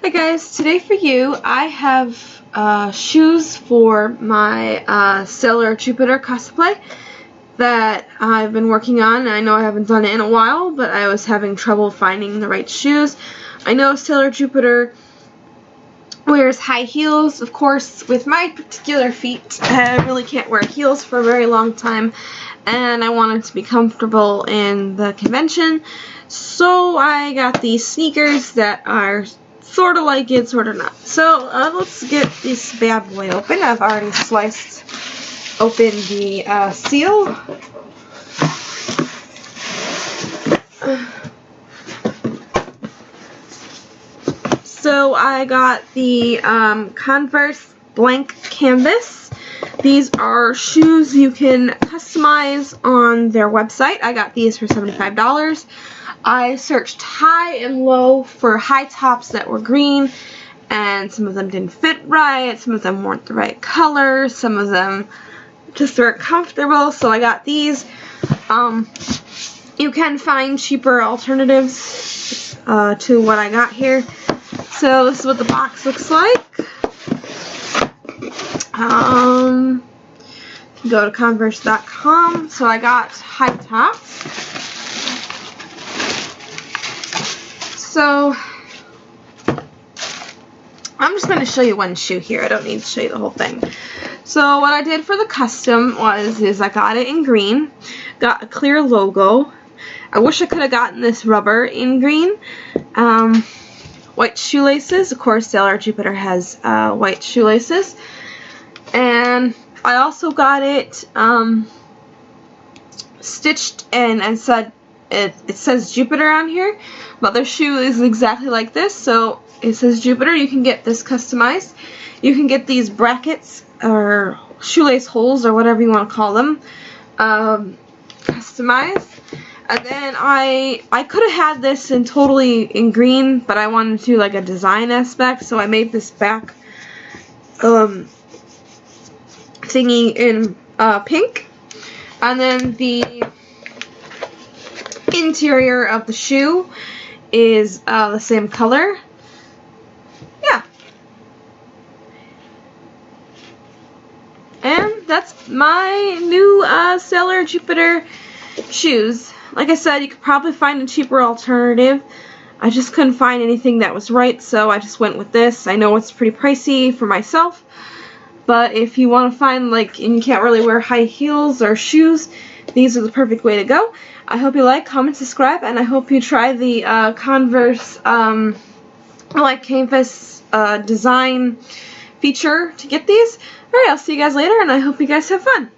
Hi guys, today for you I have shoes for my Sailor Jupiter cosplay that I've been working on. I know I haven't done it in a while, but I was having trouble finding the right shoes. I know Sailor Jupiter wears high heels. Of course, with my particular feet, I really can't wear heels for a very long time, and I wanted to be comfortable in the convention, so I got these sneakers that are sort of like it, sort of not. So let's get this bad boy open. I've already sliced open the seal. So I got the Converse blank canvas. These are shoes you can customize on their website. I got these for $75. I searched high and low for high tops that were green, and some of them didn't fit right, some of them weren't the right color, some of them just weren't comfortable, so I got these. You can find cheaper alternatives to what I got here. So this is what the box looks like. Go to converse.com. So I got high tops. So I'm just going to show you one shoe here. I don't need to show you the whole thing. So what I did for the custom is I got it in green, got a clear logo. I wish I could have gotten this rubber in green. White shoelaces. Of course, Sailor Jupiter has white shoelaces. And I also got it stitched and said it says Jupiter on here. My other shoe is exactly like this, so it says Jupiter. You can get this customized. You can get these brackets or shoelace holes or whatever you want to call them customized. And then I could have had this totally in green, but I wanted to do like a design aspect, so I made this back thingy in pink. And then the interior of the shoe is the same color. Yeah. And that's my new Sailor Jupiter shoes. Like I said, you could probably find a cheaper alternative. I just couldn't find anything that was right, so I just went with this. I know it's pretty pricey for myself, but if you want to find, like, and you can't really wear high heels or shoes, these are the perfect way to go. I hope you like, comment, subscribe, and I hope you try the Converse like canvas design feature to get these. Alright, I'll see you guys later, and I hope you guys have fun.